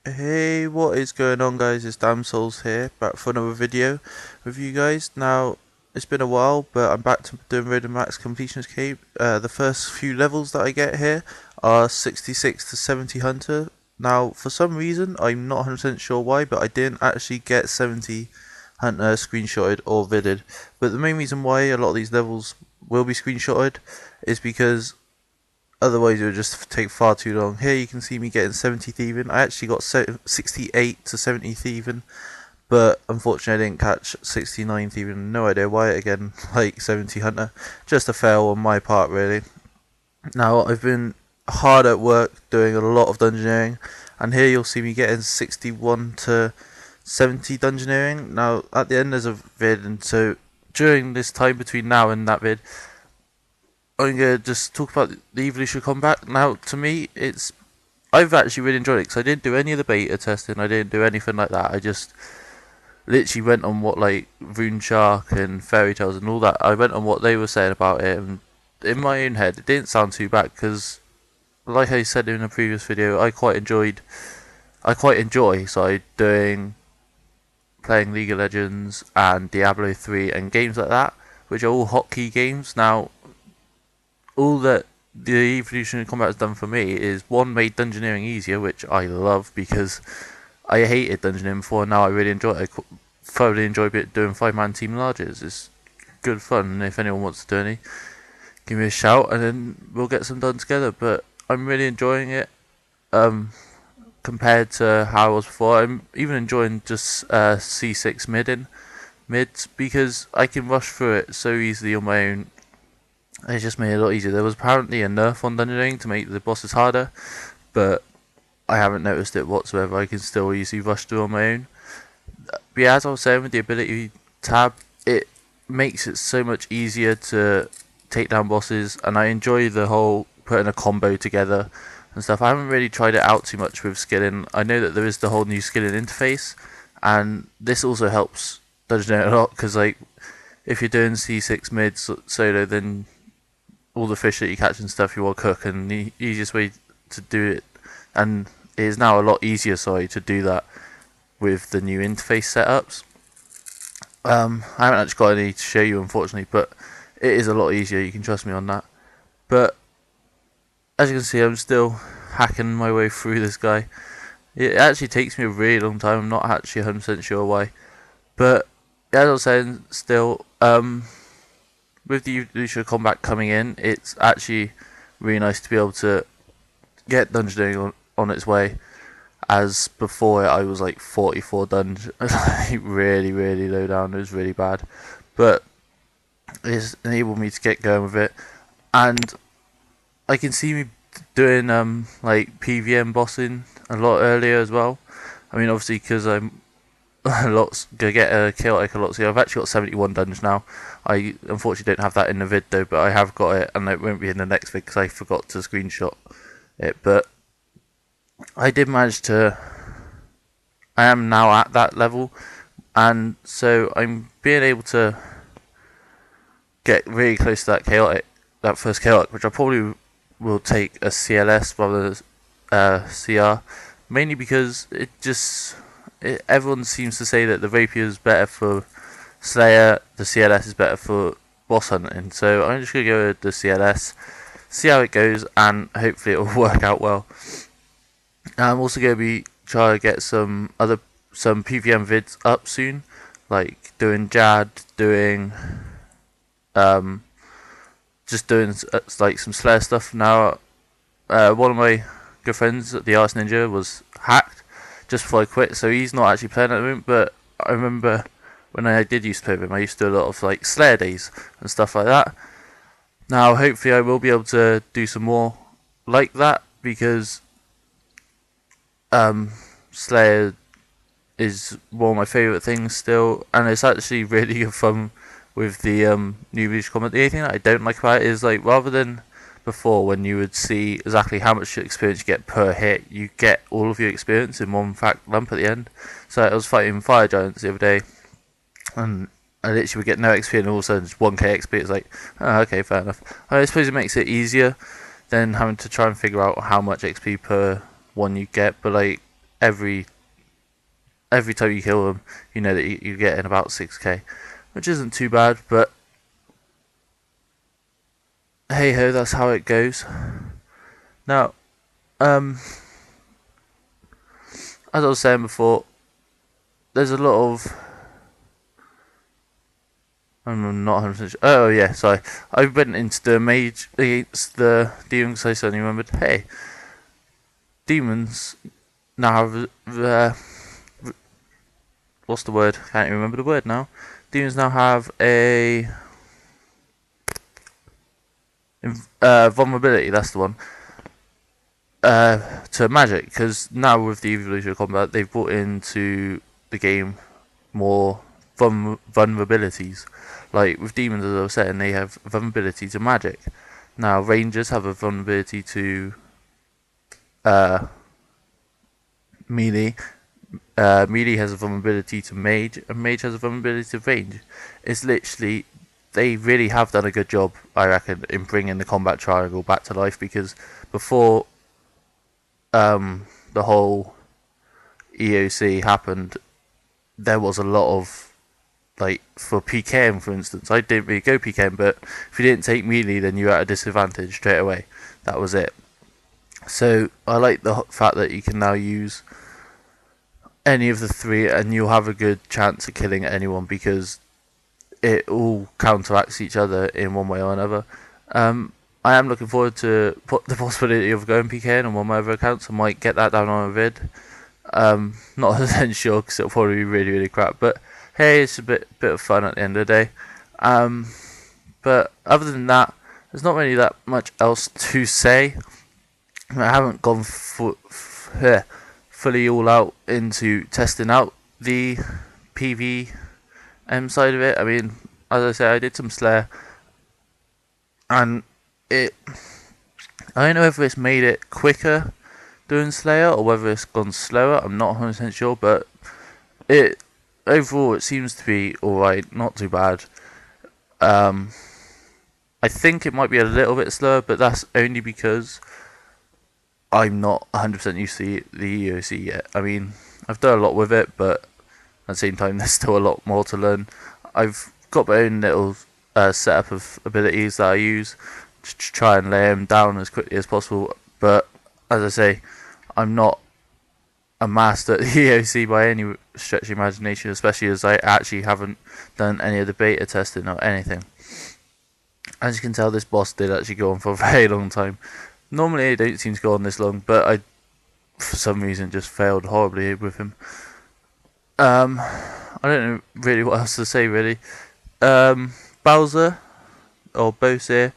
Hey, what is going on, guys? It's Damsels here, back for another video with you guys. Now, it's been a while, but I'm back to doing Road and Max Completionist Cape. The first few levels that I get here are 66 to 70 Hunter. Now, for some reason, I'm not 100% sure why, but I didn't actually get 70 Hunter screenshotted or vidded. But the main reason why a lot of these levels will be screenshotted is because otherwise, it would just take far too long. Here you can see me getting 70 thieving. I actually got 68 to 70 thieving, but unfortunately I didn't catch 69 thieving. No idea why. Again, like 70 hunter. Just a fail on my part, really. Now, I've been hard at work doing a lot of dungeoneering, and here you'll see me getting 61 to 70 dungeoneering. Now, at the end there's a vid, and so during this time between now and that vid, I'm gonna just talk about the evolution combat. Now, to me, I've actually really enjoyed it because I didn't do any of the beta testing. I didn't do anything like that. I just literally went on what like Rune Shark and Fairy Tales and all that. I went on what they were saying about it, and in my own head, it didn't sound too bad because, like I said in a previous video, I quite enjoy doing playing League of Legends and Diablo 3 and games like that, which are all hotkey games. Now, all that the evolution in combat has done for me is one, made dungeoneering easier, which I love because I hated dungeoneering before. Now I really enjoy it. I thoroughly enjoy doing 5-man team larges. It's good fun, and if anyone wants to do any, give me a shout and then we'll get some done together. But I'm really enjoying it compared to how I was before. I'm even enjoying just C6 mids because I can rush through it so easily on my own. It just made it a lot easier. There was apparently a nerf on dungeoneering to make the bosses harder, but I haven't noticed it whatsoever. I can still easily rush through on my own. But yeah, as I was saying, with the ability tab, it makes it so much easier to take down bosses, and I enjoy the whole putting a combo together and stuff. I haven't really tried it out too much with skilling. I know that there is the whole new skilling interface, and this also helps dungeoneering a lot because, like, if you're doing C6 mid solo, then all the fish that you catch and stuff you will cook, and the easiest way to do it, and it is now a lot easier, to do that with the new interface setups. I haven't actually got any to show you, unfortunately, but it is a lot easier. You can trust me on that. But as you can see, I'm still hacking my way through this guy. It actually takes me a really long time. I'm not actually 100% sure why, but as I was saying, still, with the evolution combat coming in, it's actually really nice to be able to get dungeoneering on its way. As before, I was like 44 dungeon, like really, really low down. It was really bad, but it's enabled me to get going with it, and I can see me doing like PVM bossing a lot earlier as well. I mean, obviously, because I'm gonna get a chaotic a lot. So I've actually got 71 dungeons now. I unfortunately don't have that in the vid though, but I have got it, and it won't be in the next vid because I forgot to screenshot it. But I did manage to. I am now at that level, and so I'm being able to get really close to that first chaotic, which I probably will take a CLS rather than CR, mainly because everyone seems to say that the rapier is better for Slayer, the CLS is better for boss hunting. So I'm just gonna go with the CLS, see how it goes, and hopefully it will work out well. I'm also gonna be trying to get some PVM vids up soon, like doing Jad, doing just doing like some Slayer stuff. Now, one of my good friends, the Arse Ninja, was hacked just before I quit, so he's not actually playing at the moment. But I remember when I did used to play with him, I used to do a lot of like Slayer days and stuff like that. Now, hopefully, I will be able to do some more like that because Slayer is one of my favourite things still, and it's actually really good fun with the new Reach comment. The only thing that I don't like about it is, like, rather than before when you would see exactly how much experience you get per hit, you get all of your experience in one fat lump at the end. So I was fighting fire giants the other day, and I literally would get no XP, and all of a sudden just 1k XP. It's like, oh, okay, fair enough. I suppose it makes it easier than having to try and figure out how much XP per one you get, but like, every time you kill them, you know that you're getting about 6k, which isn't too bad, but hey ho, that's how it goes. Now, as I was saying before, there's a lot of... I'm not 100% sure. Oh yeah, sorry. I went into the mage against the demon because I suddenly remembered, hey, demons now have... what's the word? Can't even remember the word now. Demons now have a... vulnerability, that's the one. To magic, because now with the evolution of combat, they've brought into the game more vulnerabilities. Like with demons, as I was saying, they have vulnerability to magic. Now rangers have a vulnerability to melee. Melee has a vulnerability to mage, and mage has a vulnerability to range. It's literally, they really have done a good job, I reckon, in bringing the combat triangle back to life, because before the whole EOC happened, there was a lot of, like, for PKM for instance, I didn't really go PKM, but if you didn't take melee, then you were at a disadvantage straight away. That was it. So I like the fact that you can now use any of the three and you'll have a good chance of killing anyone, because it all counteracts each other in one way or another. I am looking forward to the possibility of going PK on one of my other accounts. I might get that down on a vid. Not 100% sure because it'll probably be really, really crap. But hey, it's a bit of fun at the end of the day. But other than that, there's not really that much else to say. I haven't gone fully all out into testing out the PVM side of it. I mean, as I say, I did some Slayer, and I don't know whether it's made it quicker doing Slayer or whether it's gone slower. I'm not 100% sure, but overall it seems to be alright, not too bad. I think it might be a little bit slower, but that's only because I'm not 100% used to the EOC yet. I mean, I've done a lot with it, but at the same time there's still a lot more to learn. I've got my own little setup of abilities that I use to try and lay them down as quickly as possible, but as I say, I'm not a master at the EOC by any stretch of imagination, especially as I actually haven't done any of the beta testing or anything. As you can tell, this boss did actually go on for a very long time. Normally I don't seem to go on this long, but I, for some reason, just failed horribly with him. I don't know really what else to say, really. Bowser, or Bowser,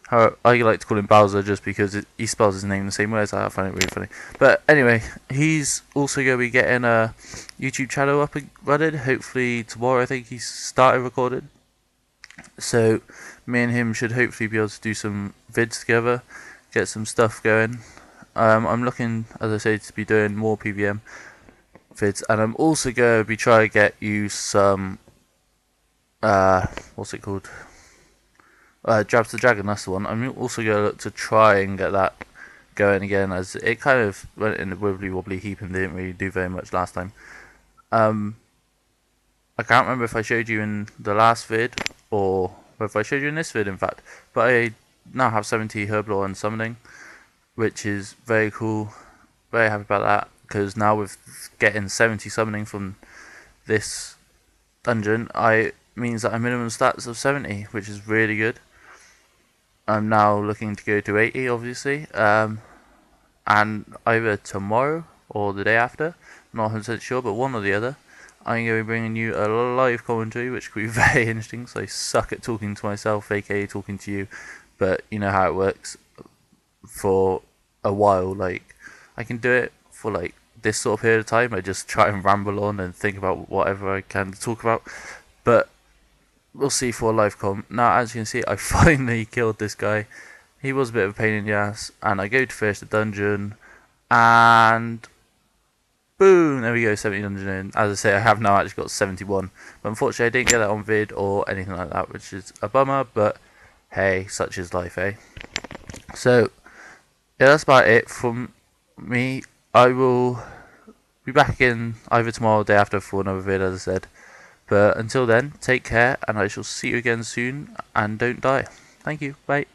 how I like to call him Bowser just because he spells his name the same way as I find it really funny. But anyway, he's also going to be getting a YouTube channel up and running. Hopefully tomorrow, I think he's started recording. So me and him should hopefully be able to do some vids together, get some stuff going. I'm looking, as I say, to be doing more PVM vids, and I'm also going to be trying to get you some what's it called? Jabs the Dragon, that's the one. I'm also going to look to try and get that going again, as it kind of went in the wibbly wobbly heap and didn't really do very much last time. I can't remember if I showed you in the last vid or if I showed you in this vid, in fact, but I now have 70 Herblore and summoning, which is very cool. Very happy about that, because now with getting 70 summoning from this dungeon, means that I minimum stats of 70, which is really good. I'm now looking to go to 80, obviously, and either tomorrow or the day after, not 100% sure, but one or the other, I'm going to be bringing you a live commentary, which could be very interesting. So I suck at talking to myself, aka talking to you, but you know how it works. For a while, like, I can do it for like this sort of period of time. I just try and ramble on and think about whatever I can talk about, but we'll see for a live com. Now, as you can see, I finally killed this guy. He was a bit of a pain in the ass, and I go to finish the dungeon, and boom, there we go, 70 dungeon in. As I say, I have now actually got 71, but unfortunately I didn't get that on vid or anything like that, which is a bummer, but hey, such is life, eh? So yeah, that's about it from me. I will be back again either tomorrow or day after for another vid, as I said. But until then, take care, and I shall see you again soon, and don't die. Thank you, bye.